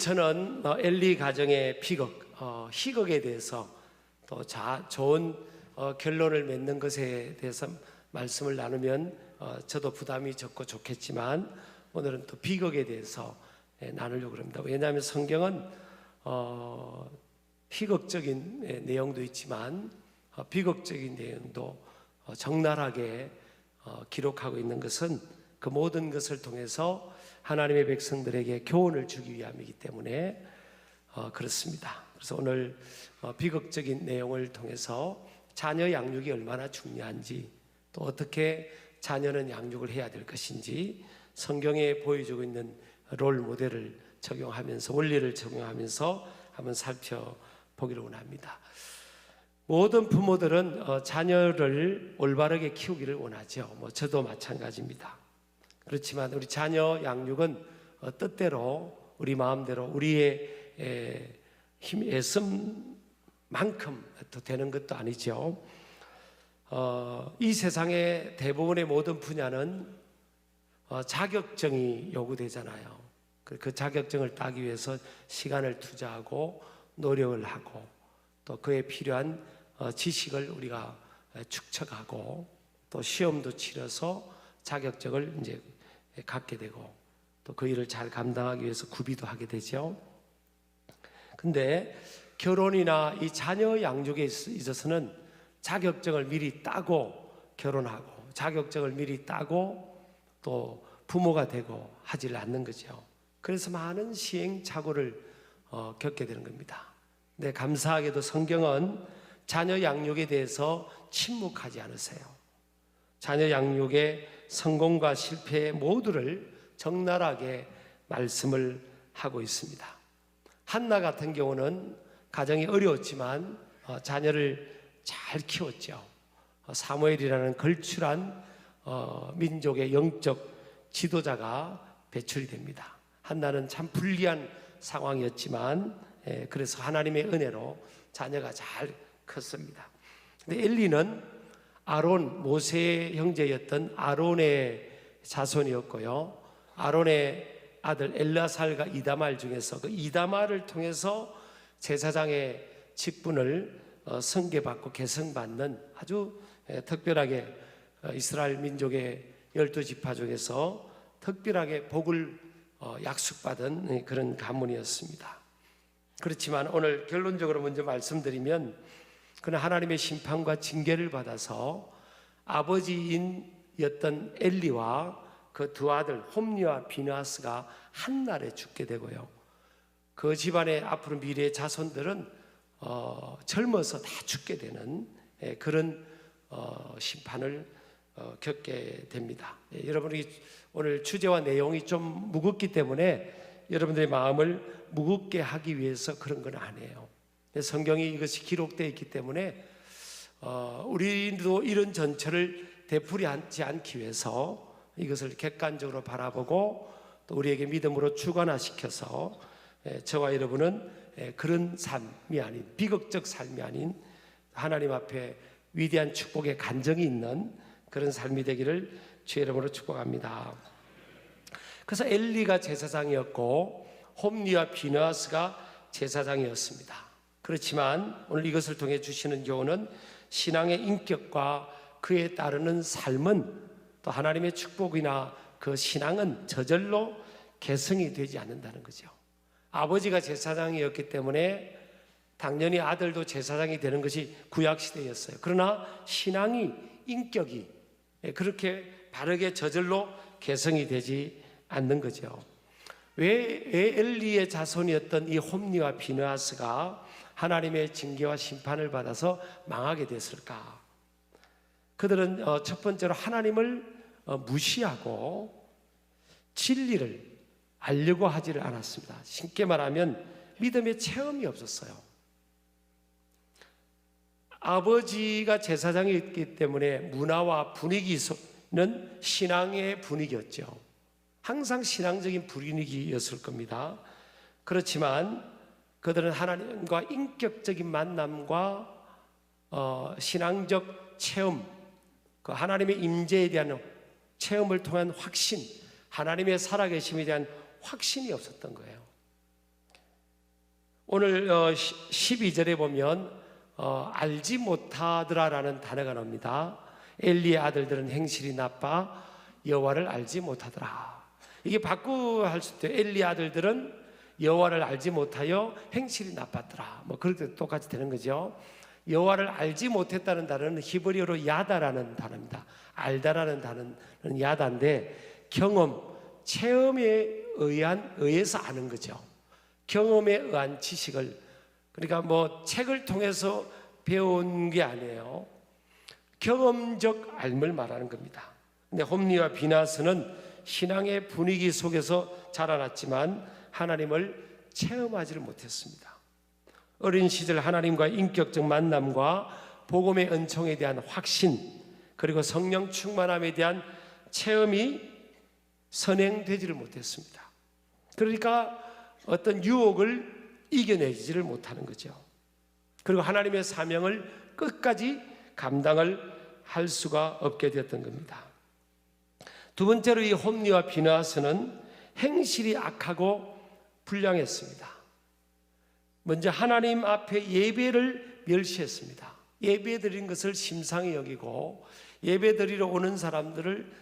저는 엘리 가정의 희극에 대해서 또 좋은 결론을 맺는 것에 대해서 말씀을 나누면 저도 부담이 적고 좋겠지만 오늘은 또 비극에 대해서 나누려고 합니다. 왜냐하면 성경은 희극적인 내용도 있지만 비극적인 내용도 적나라하게 기록하고 있는 것은 그 모든 것을 통해서 하나님의 백성들에게 교훈을 주기 위함이기 때문에 그렇습니다. 그래서 오늘 비극적인 내용을 통해서 자녀 양육이 얼마나 중요한지, 또 어떻게 자녀는 양육을 해야 될 것인지 성경에 보여주고 있는 롤 모델을 적용하면서, 원리를 적용하면서 한번 살펴보기를 원합니다. 모든 부모들은 자녀를 올바르게 키우기를 원하죠. 저도 마찬가지입니다. 그렇지만 우리 자녀 양육은 뜻대로, 우리 마음대로, 우리의 힘, 애씀만큼 또 되는 것도 아니죠. 이 세상의 대부분의 모든 분야는 자격증이 요구되잖아요. 그 자격증을 따기 위해서 시간을 투자하고 노력을 하고, 또 그에 필요한 지식을 우리가 축적하고, 또 시험도 치러서 자격증을 이제 갖게 되고, 또 그 일을 잘 감당하기 위해서 구비도 하게 되죠. 근데 결혼이나 이 자녀 양육에 있어서는 자격증을 미리 따고 결혼하고, 자격증을 미리 따고 또 부모가 되고 하질 않는 거죠. 그래서 많은 시행착오를 겪게 되는 겁니다. 근데 감사하게도 성경은 자녀 양육에 대해서 침묵하지 않으세요. 자녀 양육의 성공과 실패의 모두를 적나라하게 말씀을 하고 있습니다. 한나 같은 경우는 가정이 어려웠지만 자녀를 잘 키웠죠. 사무엘이라는 걸출한 민족의 영적 지도자가 배출이 됩니다. 한나는 참 불리한 상황이었지만 그래서 하나님의 은혜로 자녀가 잘 컸습니다. 근데 엘리는 아론, 모세의 형제였던 아론의 자손이었고요, 아론의 아들 엘라살과 이다말 중에서 그 이다말을 통해서 제사장의 직분을 승계받고 계승받는 아주 특별하게 이스라엘 민족의 12지파 중에서 특별하게 복을 약속받은 그런 가문이었습니다. 그렇지만 오늘 결론적으로 먼저 말씀드리면, 그는 하나님의 심판과 징계를 받아서 아버지인이었던 엘리와 그 두 아들 홈리와 비느하스가 한날에 죽게 되고요, 그 집안의 앞으로 미래의 자손들은 젊어서 다 죽게 되는 그런 심판을 겪게 됩니다. 여러분이 오늘 주제와 내용이 좀 무겁기 때문에 여러분들의 마음을 무겁게 하기 위해서 그런 건 아니에요. 성경이 이것이 기록되어 있기 때문에 우리도 이런 전철을 되풀이하지 않기 위해서 이것을 객관적으로 바라보고 또 우리에게 믿음으로 주관화시켜서 저와 여러분은 그런 삶이 아닌, 비극적 삶이 아닌 하나님 앞에 위대한 축복의 간정이 있는 그런 삶이 되기를 주의 이름으로 축복합니다. 그래서 엘리가 제사장이었고 홈리와 비느하스가 제사장이었습니다. 그렇지만 오늘 이것을 통해 주시는 교훈은 신앙의 인격과 그에 따르는 삶은, 또 하나님의 축복이나 그 신앙은 저절로 개성이 되지 않는다는 거죠. 아버지가 제사장이었기 때문에 당연히 아들도 제사장이 되는 것이 구약시대였어요. 그러나 신앙이, 인격이 그렇게 바르게 저절로 개성이 되지 않는 거죠. 왜 엘리의 자손이었던 이 홈리와 비느하스가 하나님의 징계와 심판을 받아서 망하게 됐을까? 그들은 첫 번째로 하나님을 무시하고 진리를 알려고 하지를 않았습니다. 쉽게 말하면 믿음의 체험이 없었어요. 아버지가 제사장이었기 때문에 문화와 분위기는 신앙의 분위기였죠. 항상 신앙적인 분위기였을 겁니다. 그렇지만 그들은 하나님과 인격적인 만남과 신앙적 체험, 그 하나님의 임재에 대한 체험을 통한 확신, 하나님의 살아계심에 대한 확신이 없었던 거예요. 오늘 12절에 보면 알지 못하더라라는 단어가 나옵니다. 엘리의 아들들은 행실이 나빠 여호와를 알지 못하더라. 이게 바꾸어 할 수도 있어요. 엘리의 아들들은 여호와를 알지 못하여 행실이 나빴더라. 뭐 그렇게 똑같이 되는 거죠. 여호와를 알지 못했다는 단어는 히브리어로 야다라는 단어입니다. 알다라는 단어는 야다인데 경험, 체험에 의해서 아는 거죠. 경험에 의한 지식을, 그러니까 뭐 책을 통해서 배운 게 아니에요. 경험적 알을 말하는 겁니다. 근데 홈리와 비나스는 신앙의 분위기 속에서 자라났지만 하나님을 체험하지를 못했습니다. 어린 시절 하나님과 인격적 만남과 복음의 은총에 대한 확신, 그리고 성령 충만함에 대한 체험이 선행되지를 못했습니다. 그러니까 어떤 유혹을 이겨내지를 못하는 거죠. 그리고 하나님의 사명을 끝까지 감당을 할 수가 없게 되었던 겁니다. 두 번째로 이 홈리와 비나스는 행실이 악하고 불량했습니다. 먼저 하나님 앞에 예배를 멸시했습니다. 예배 드린 것을 심상히 여기고 예배 드리러 오는 사람들을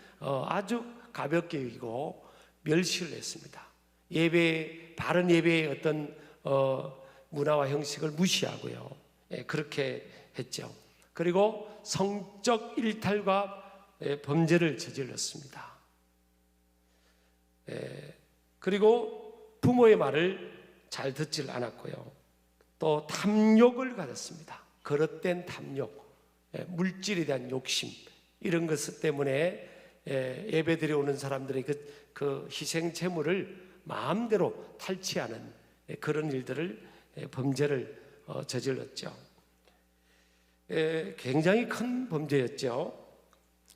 아주 가볍게 여기고 멸시를 했습니다. 바른 예배의 어떤 문화와 형식을 무시하고요. 그렇게 했죠. 그리고 성적 일탈과 범죄를 저질렀습니다. 그리고 부모의 말을 잘 듣질 않았고요. 또 탐욕을 가졌습니다. 거릇된 탐욕, 물질에 대한 욕심, 이런 것 때문에 예배드려 오는 사람들의 그 희생 제물을 마음대로 탈취하는 그런 일들을, 범죄를 저질렀죠. 굉장히 큰 범죄였죠.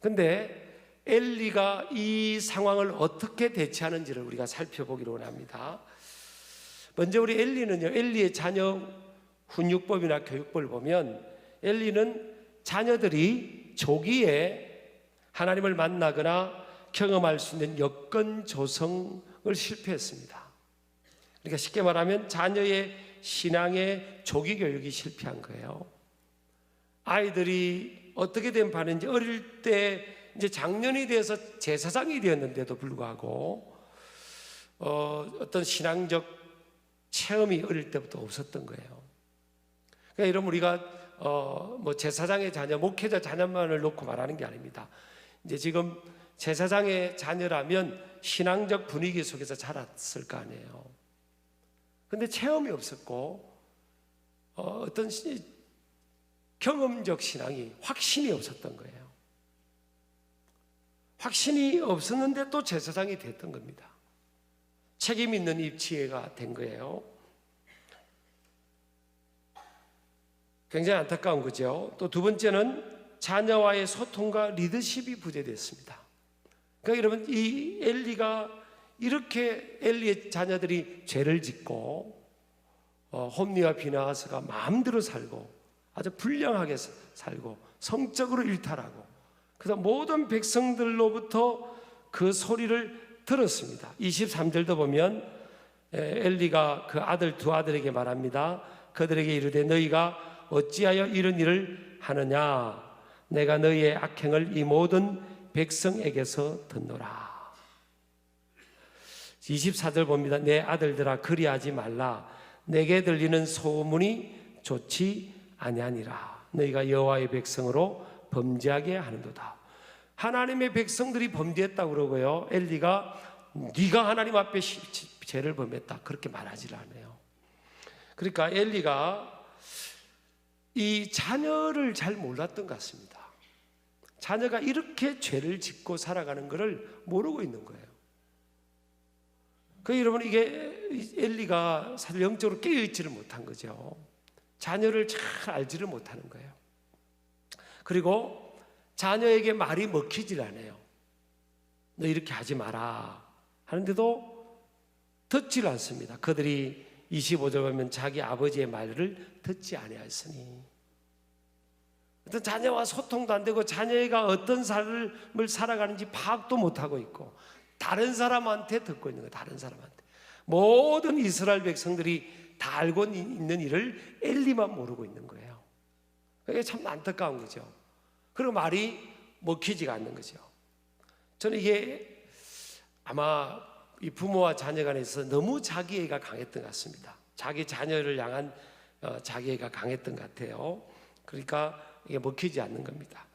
근데 엘리가 이 상황을 어떻게 대처하는지를 우리가 살펴보기로 원합니다. 먼저 우리 엘리는요, 엘리의 자녀 훈육법이나 교육법을 보면 엘리는 자녀들이 조기에 하나님을 만나거나 경험할 수 있는 여건 조성을 실패했습니다. 그러니까 쉽게 말하면 자녀의 신앙의 조기 교육이 실패한 거예요. 아이들이 어떻게 된 반인지 어릴 때 이제 장년이 돼서 제사장이 되었는데도 불구하고 어떤 신앙적 체험이 어릴 때부터 없었던 거예요. 그러니까 이러면 우리가 뭐 제사장의 자녀, 목회자 자녀만을 놓고 말하는 게 아닙니다. 이제 지금 제사장의 자녀라면 신앙적 분위기 속에서 자랐을 거 아니에요. 근데 체험이 없었고 어떤 경험적 신앙이, 확신이 없었던 거예요. 확신이 없었는데 또 제사장이 됐던 겁니다. 책임 있는 입지가 된 거예요. 굉장히 안타까운 거죠. 또 두 번째는 자녀와의 소통과 리더십이 부재됐습니다. 그러니까 여러분, 이 엘리가 이렇게 엘리의 자녀들이 죄를 짓고 홈리와 비나하스가 마음대로 살고 아주 불량하게 살고 성적으로 일탈하고, 그래서 모든 백성들로부터 그 소리를 들었습니다. 23절도 보면 엘리가 그 아들 두 아들에게 말합니다. 그들에게 이르되 너희가 어찌하여 이런 일을 하느냐? 내가 너희의 악행을 이 모든 백성에게서 듣노라. 24절 봅니다. 내 아들들아 그리하지 말라. 내게 들리는 소문이 좋지 아니하니라. 너희가 여호와의 백성으로 범죄하게 하는도다. 하나님의 백성들이 범죄했다고 그러고요, 엘리가 네가 하나님 앞에 죄를 범했다 그렇게 말하지 않아요. 그러니까 엘리가 이 자녀를 잘 몰랐던 것 같습니다. 자녀가 이렇게 죄를 짓고 살아가는 것을 모르고 있는 거예요. 그 여러분, 이게 엘리가 사실 영적으로 깨어있지를 못한 거죠. 자녀를 잘 알지를 못하는 거예요. 그리고 자녀에게 말이 먹히질 않아요. 너 이렇게 하지 마라 하는데도 듣질 않습니다. 그들이 25절 보면 자기 아버지의 말을 듣지 아니하였으니, 어떤 자녀와 소통도 안 되고 자녀가 어떤 삶을 살아가는지 파악도 못하고 있고 다른 사람한테 듣고 있는 거예요. 다른 사람한테 모든 이스라엘 백성들이 다 알고 있는 일을 엘리만 모르고 있는 거예요. 그게 참 안타까운 거죠. 그리고 말이 먹히지가 않는 거죠. 저는 이게 아마 이 부모와 자녀 간에서 너무 자기애가 강했던 것 같습니다. 자기 자녀를 향한 자기애가 강했던 것 같아요. 그러니까 이게 먹히지 않는 겁니다.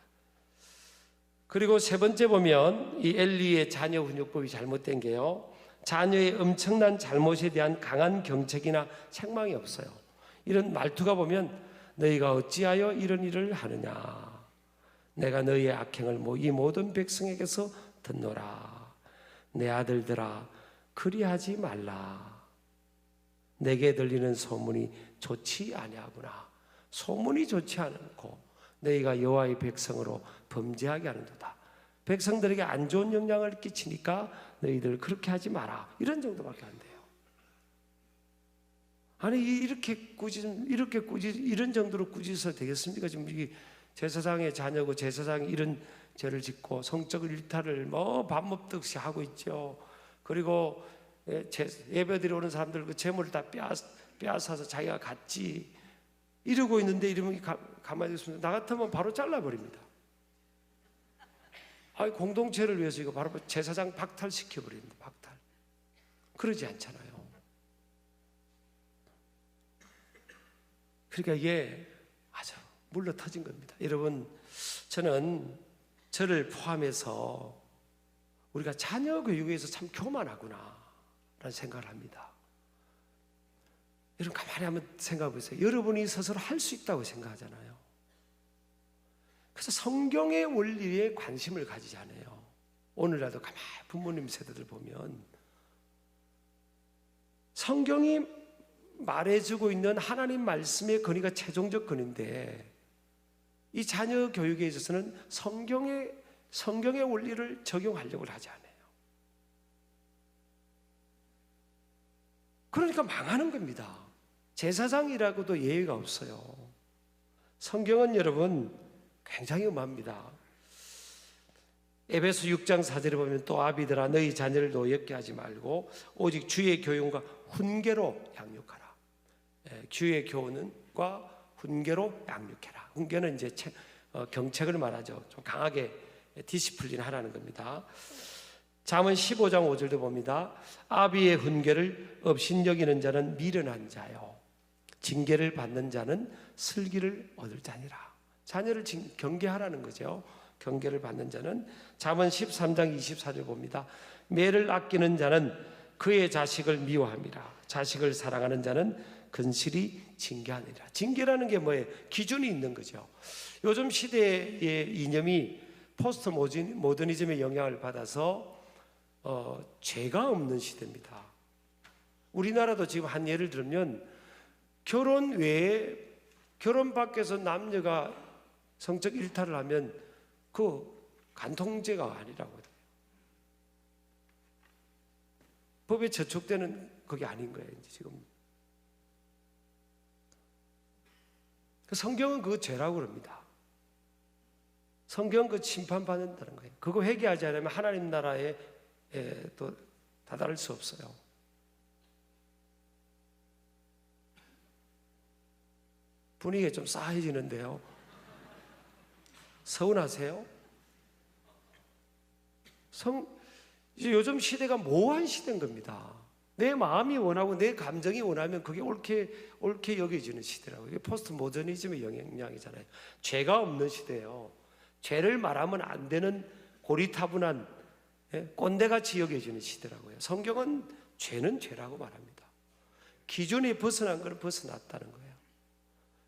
그리고 세 번째 보면 이 엘리의 자녀 훈육법이 잘못된 게요, 자녀의 엄청난 잘못에 대한 강한 경책이나 책망이 없어요. 이런 말투가 보면 너희가 어찌하여 이런 일을 하느냐, 내가 너희의 악행을 이 모든 백성에게서 듣노라. 내 아들들아 그리하지 말라. 내게 들리는 소문이 좋지 아니하구나. 소문이 좋지 않고 너희가 여호와의 백성으로 범죄하게 하는도다. 백성들에게 안 좋은 영향을 끼치니까 너희들 그렇게 하지 마라. 이런 정도밖에 안 돼요. 아니 이렇게 이런 정도로 꾸짖어서 되겠습니까? 지금 이 제사장의 자녀고 제사장이 이런 죄를 짓고 성적 일탈을 밥 먹듯이 하고 있죠. 그리고 예배드리러 오는 사람들 그 재물을 다 빼앗아서 자기가 갖지 이러고 있는데, 이러면 가만히 있으면 나 같으면 바로 잘라버립니다. 공동체를 위해서 이거 바로 제사장 박탈시켜버립니다. 박탈. 그러지 않잖아요. 그러니까 이게 아주 물러 터진 겁니다. 여러분, 저를 포함해서 우리가 자녀 교육에서 참 교만하구나 라는 생각을 합니다. 여러분 가만히 한번 생각해 보세요. 여러분이 스스로 할 수 있다고 생각하잖아요. 그래서 성경의 원리에 관심을 가지지 않아요. 오늘날도 가만히 부모님 세대들 보면 성경이 말해주고 있는 하나님 말씀의 근위가 최종적 근위인데, 이 자녀 교육에 있어서는 성경의 원리를 적용하려고 하지 않아요. 그러니까 망하는 겁니다. 제사장이라고도 예의가 없어요. 성경은 여러분 굉장히 엄합니다. 에베소 6장 4절에 보면 또 아비들아 너희 자녀를 노엽게 하지 말고 오직 주의 교훈과 훈계로 양육하라. 주의 교훈과 훈계로 양육해라. 훈계는 이제 경책을 말하죠. 좀 강하게 디시플린 하라는 겁니다. 잠언 15장 5절도 봅니다. 아비의 훈계를 업신여기는 자는 미련한 자요, 징계를 받는 자는 슬기를 얻을 자니라. 자녀를 경계하라는 거죠. 경계를 받는 자는. 잠언 13장 24절 봅니다. 매를 아끼는 자는 그의 자식을 미워함이라. 자식을 사랑하는 자는 근실히 징계하느니라. 징계라는 게 뭐예요? 기준이 있는 거죠. 요즘 시대의 이념이 포스트 모더니즘의 영향을 받아서 죄가 없는 시대입니다. 우리나라도 지금 한 예를 들면 결혼 외에, 결혼 밖에서 남녀가 성적 일탈을 하면 그 간통죄가 아니라고 해요. 법에 저촉되는 그게 아닌 거예요. 이제 지금 성경은 그거 죄라고 그럽니다. 성경은 그 심판받는다는 거예요. 그거 회개하지 않으면 하나님 나라에 또 다다를 수 없어요. 분위기가 좀 싸해지는데요. 서운하세요? 이제 요즘 시대가 모호한 시대인 겁니다. 내 마음이 원하고 내 감정이 원하면 그게 옳게 여겨지는 시대라고. 이게 포스트 모더니즘의 영향이잖아요. 죄가 없는 시대예요. 죄를 말하면 안 되는 고리타분한 꼰대같이 여겨지는 시대라고요. 성경은 죄는 죄라고 말합니다. 기준이 벗어난 걸 벗어났다는 거예요.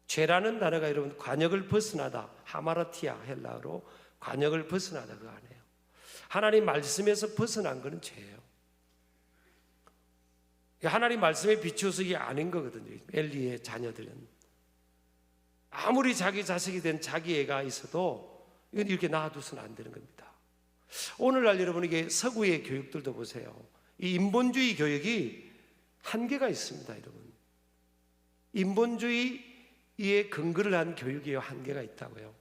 죄라는 단어가 여러분 관역을 벗어나다, 하마르티아 헬라어로 관역을 벗어나다 그거 아니에요. 하나님 말씀에서 벗어난 거는 죄예요. 하나님 말씀에 비추어서 이게 아닌 거거든요. 엘리의 자녀들은 아무리 자기 자식이 된 자기 애가 있어도 이건 이렇게 놔두서는 안 되는 겁니다. 오늘날 여러분 이게 서구의 교육들도 보세요. 이 인본주의 교육이 한계가 있습니다, 여러분. 인본주의에 근거를 한 교육에 한계가 있다고요.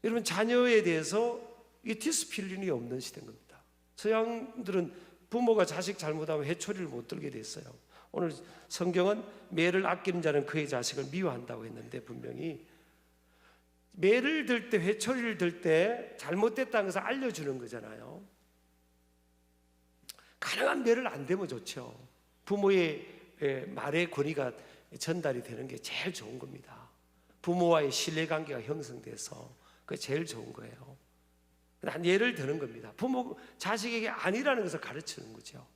여러분 자녀에 대해서 이 디스플린이 없는 시대인 겁니다. 서양들은 부모가 자식 잘못하면 회초리를 못 들게 됐어요. 오늘 성경은 매를 아끼는 자는 그의 자식을 미워한다고 했는데, 분명히 매를 들 때, 회초리를 들 때 잘못됐다는 것을 알려주는 거잖아요. 가능한 매를 안 대면 좋죠. 부모의 말의 권위가 전달이 되는 게 제일 좋은 겁니다. 부모와의 신뢰관계가 형성돼서 그게 제일 좋은 거예요. 난 예를 드는 겁니다. 부모 자식에게 아니라는 것을 가르치는 거죠.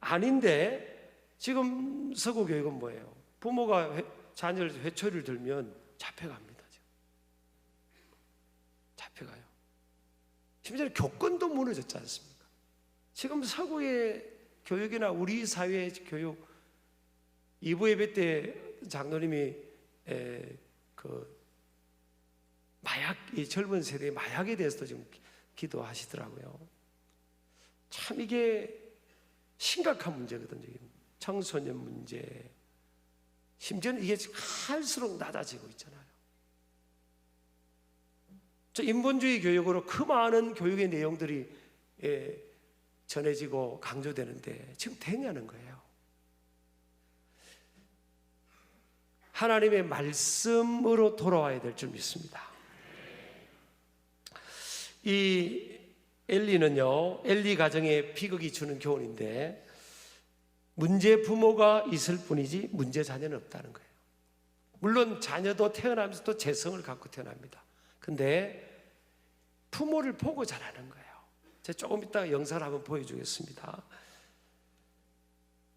아닌데 지금 서구 교육은 뭐예요? 부모가 자녀를 회초리를 들면 잡혀갑니다. 지금. 잡혀가요. 심지어 교권도 무너졌지 않습니까? 지금 서구의 교육이나 우리 사회의 교육, 2부 예배 때 장로님이 마약, 이 젊은 세대의 마약에 대해서도 지금 기도하시더라고요. 참 이게 심각한 문제거든요. 청소년 문제, 심지어는 이게 할수록 낮아지고 있잖아요. 저 인본주의 교육으로 그 많은 교육의 내용들이 전해지고 강조되는데 지금 되냐는 거예요. 하나님의 말씀으로 돌아와야 될 줄 믿습니다. 이 엘리는요, 엘리 가정의 비극이 주는 교훈인데, 문제 부모가 있을 뿐이지 문제 자녀는 없다는 거예요. 물론 자녀도 태어나면서 또 재성을 갖고 태어납니다. 근데 부모를 보고 자라는 거예요. 제가 조금 이따가 영상을 한번 보여주겠습니다.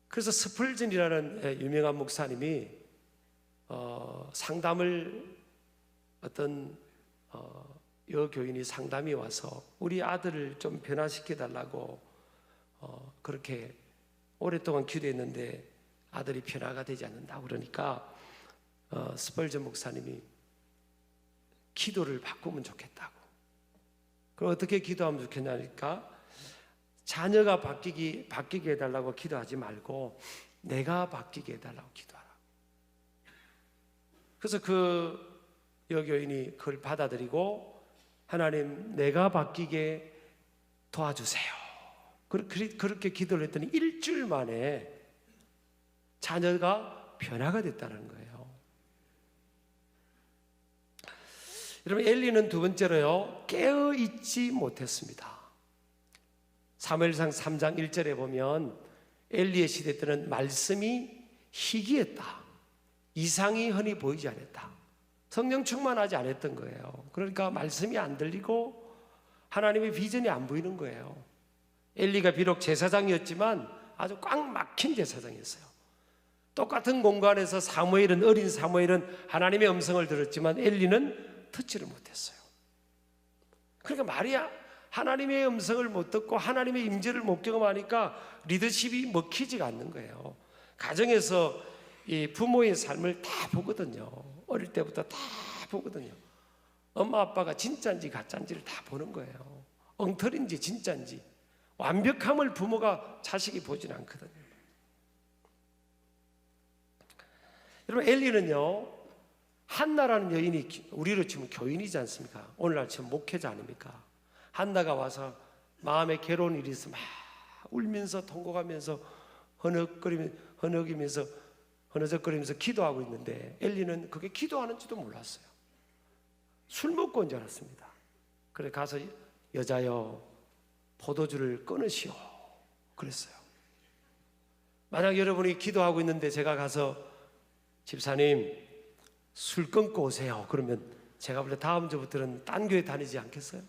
그래서 스펄전이라는 유명한 목사님이 상담을 어떤 여교인이 상담이 와서 우리 아들을 좀 변화시켜 달라고 그렇게 오랫동안 기도했는데 아들이 변화가 되지 않는다 그러니까 스펄전 목사님이 기도를 바꾸면 좋겠다고. 그럼 어떻게 기도하면 좋겠냐니까 자녀가 바뀌게 해달라고 기도하지 말고 내가 바뀌게 해달라고 기도하라. 그래서 그 여교인이 그걸 받아들이고 하나님 내가 바뀌게 도와주세요. 그렇게 기도를 했더니 일주일 만에 자녀가 변화가 됐다는 거예요. 여러분, 엘리는 두 번째로요, 깨어있지 못했습니다. 사무엘상 3장 1절에 보면 엘리의 시대 때는 말씀이 희귀했다, 이상이 흔히 보이지 않았다, 성령 충만하지 않았던 거예요. 그러니까 말씀이 안 들리고 하나님의 비전이 안 보이는 거예요. 엘리가 비록 제사장이었지만 아주 꽉 막힌 제사장이었어요. 똑같은 공간에서 어린 사무엘은 하나님의 음성을 들었지만 엘리는 듣지를 못했어요. 그러니까 말이야, 하나님의 음성을 못 듣고 하나님의 임재를 못 경험하니까 리더십이 먹히지가 않는 거예요. 가정에서 이 부모의 삶을 다 보거든요. 어릴 때부터 다 보거든요. 엄마 아빠가 진짜인지 가짜인지를 다 보는 거예요. 엉터리인지 진짜인지. 완벽함을 부모가 자식이 보진 않거든요. 여러분, 엘리는요, 한나라는 여인이 우리로 치면 교인이지 않습니까? 오늘날 치면 목회자 아닙니까? 한나가 와서 마음에 괴로운 일이 있어 막 울면서 통곡하면서 허느적거리면서 기도하고 있는데 엘리는 그게 기도하는지도 몰랐어요. 술 먹고 온 줄 알았습니다. 그래 가서 여자여 포도주를 끊으시오 그랬어요. 만약 여러분이 기도하고 있는데 제가 가서 집사님 술 끊고 오세요 그러면 제가 원래 다음 주부터는 딴 교회 다니지 않겠어요?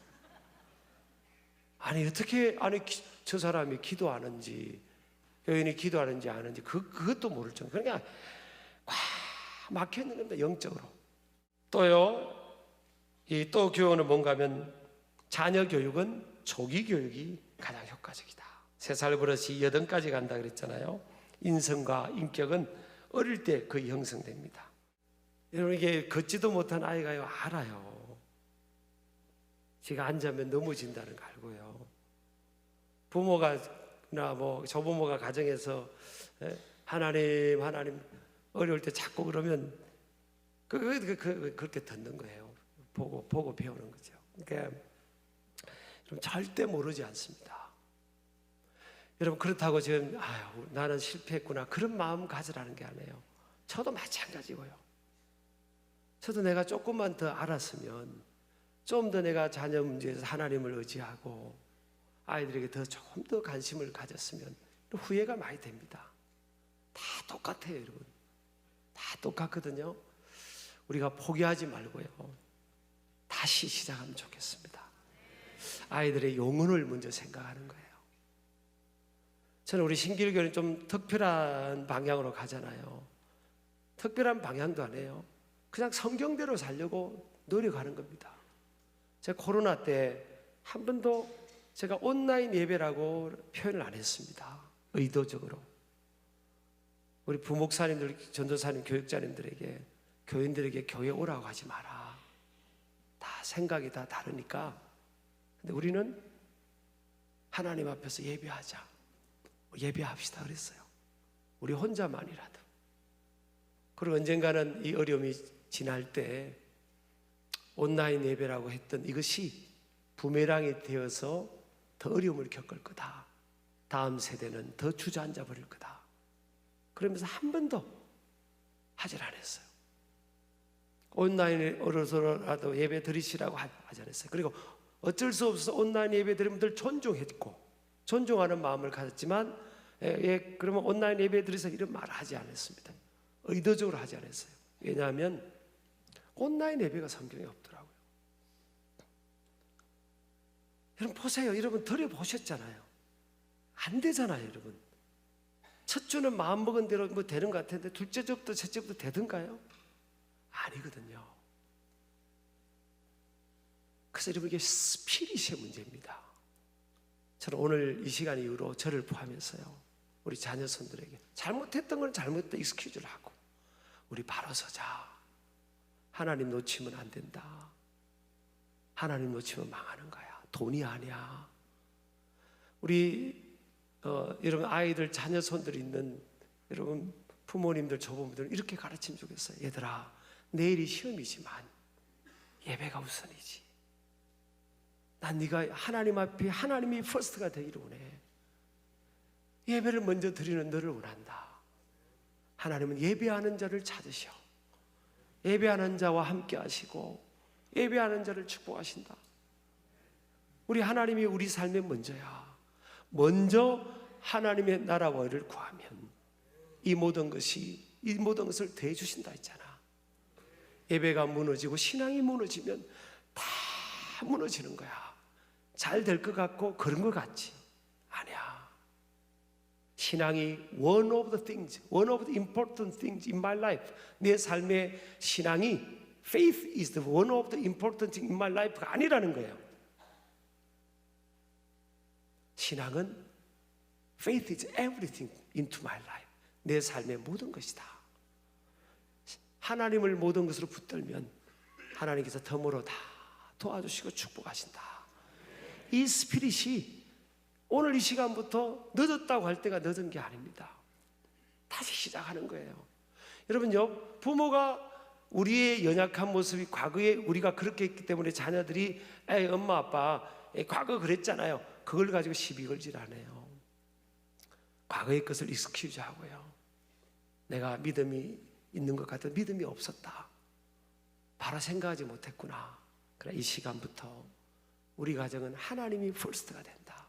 아니 어떻게 저 사람이 기도하는지 여인이 기도하는지 아는지 그것도 모를 정도. 그러니까 꽉 막혀 있는 겁니다. 영적으로. 또요, 또 교훈은 뭔가 하면 자녀 교육은 조기 교육이 가장 효과적이다. 3살 버릇이 8까지 간다 그랬잖아요. 인성과 인격은 어릴 때 거의 형성됩니다. 여러분, 이게 걷지도 못한 아이가요, 알아요. 지가 앉으면 넘어진다는 거 알고요. 부모가 조부모가 가정에서 하나님 어려울 때 자꾸 그러면 그렇게 듣는 거예요. 보고 배우는 거죠. 그러니까 절대 모르지 않습니다. 여러분 그렇다고 지금 아유 나는 실패했구나 그런 마음 가지라는 게 아니에요. 저도 마찬가지고요. 저도 내가 조금만 더 알았으면 좀 더 내가 자녀 문제에서 하나님을 의지하고 아이들에게 조금 더 관심을 가졌으면 후회가 많이 됩니다. 다 똑같아요, 여러분. 다 똑같거든요. 우리가 포기하지 말고요. 다시 시작하면 좋겠습니다. 아이들의 영혼을 먼저 생각하는 거예요. 저는 우리 신길교는 좀 특별한 방향으로 가잖아요. 특별한 방향도 아니에요. 그냥 성경대로 살려고 노력하는 겁니다. 제가 코로나 때 한 번도 제가 온라인 예배라고 표현을 안 했습니다. 의도적으로. 우리 부목사님들, 전도사님, 교육자님들에게, 교인들에게 교회 오라고 하지 마라. 다 생각이 다 다르니까. 근데 우리는 하나님 앞에서 예배하자. 예배합시다 그랬어요. 우리 혼자만이라도. 그리고 언젠가는 이 어려움이 지날 때 온라인 예배라고 했던 이것이 부메랑이 되어서 더 어려움을 겪을 거다. 다음 세대는 더 주저앉아 버릴 거다. 그러면서 한 번도 하질 않았어요. 온라인으로서라도 예배 드리시라고 하지 않았어요. 그리고 어쩔 수 없어서 온라인 예배 드리는 분들 존중했고 존중하는 마음을 가졌지만 그러면 온라인 예배 드리서 이런 말을 하지 않았습니다. 의도적으로 하지 않았어요. 왜냐하면 온라인 예배가 성경에 없더라고요. 여러분 보세요. 여러분 드려보셨잖아요. 안 되잖아요, 여러분. 첫 주는 마음먹은 대로 뭐 되는 것 같은데 둘째 주부터 셋째 주부터 되던가요? 아니거든요. 그래서 여러분 이게 스피릿의 문제입니다. 저는 오늘 이 시간 이후로 저를 포함해서요, 우리 자녀손들에게 잘못했던 건 잘못했다 익스큐즈를 하고 우리 바로 서자. 하나님 놓치면 안 된다. 하나님 놓치면 망하는 거야. 돈이 아니야. 우리 여러분 아이들 자녀손들이 있는 여러분 부모님들 조부모들 이렇게 가르치면 좋겠어요. 얘들아 내일이 시험이지만 예배가 우선이지. 난 네가 하나님 앞에 하나님이 퍼스트가 되기를 원해. 예배를 먼저 드리는 너를 원한다. 하나님은 예배하는 자를 찾으셔. 예배하는 자와 함께 하시고 예배하는 자를 축복하신다. 우리 하나님이 우리 삶의 먼저야. 먼저 하나님의 나라와 의를 구하면 이 모든 것을 대해 주신다 했잖아. 예배가 무너지고 신앙이 무너지면 다 무너지는 거야. 잘 될 것 같고 그런 것 같지? 아니야. 신앙이 one of the important things in my life. 내 삶의 신앙이 faith is the one of the important things in my life가 아니라는 거예요. 신앙은 faith is everything into my life. 내 삶의 모든 것이다. 하나님을 모든 것으로 붙들면 하나님께서 덤으로 다 도와주시고 축복하신다. 이 스피릿이 오늘 이 시간부터 늦었다고 할 때가 늦은 게 아닙니다. 다시 시작하는 거예요. 여러분요, 부모가 우리의 연약한 모습이 과거에 우리가 그렇게 했기 때문에 자녀들이 엄마 아빠 과거 그랬잖아요. 그걸 가지고 시비 걸질 않아요. 과거의 것을 익스큐즈 하고요. 내가 믿음이 있는 것 같은 믿음이 없었다. 바로 생각하지 못했구나. 그러나 이 시간부터 우리 가정은 하나님이 퍼스트가 된다.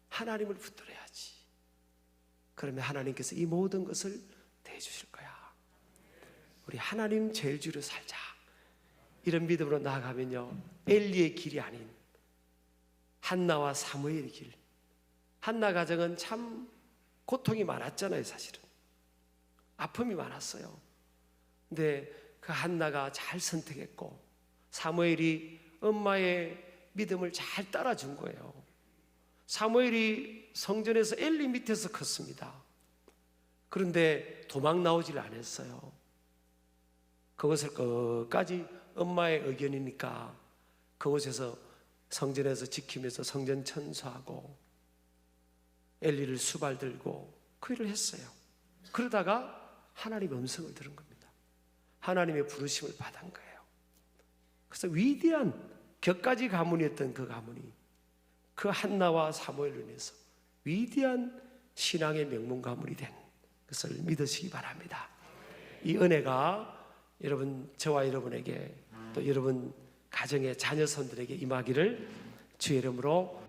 하나님을 붙들어야지. 그러면 하나님께서 이 모든 것을 대주실 거야. 우리 하나님 제일주로 살자. 이런 믿음으로 나아가면요, 엘리의 길이 아닌 한나와 사무엘의 길. 한나 가정은 참 고통이 많았잖아요. 사실은 아픔이 많았어요. 근데 그 한나가 잘 선택했고 사무엘이 엄마의 믿음을 잘 따라준 거예요. 사무엘이 성전에서 엘리 밑에서 컸습니다. 그런데 도망 나오질 않았어요. 그것을 끝까지 엄마의 의견이니까 그곳에서 성전에서 지키면서 성전 천수하고 엘리를 수발 들고 그 일을 했어요. 그러다가 하나님의 음성을 들은 겁니다. 하나님의 부르심을 받은 거예요. 그래서 위대한 격가지 가문이었던 그 가문이 그 한나와 사무엘로 인해서 위대한 신앙의 명문 가문이 된 것을 믿으시기 바랍니다. 이 은혜가 여러분, 저와 여러분에게 또 여러분 가정의 자녀손들에게 임하기를 주의 이름으로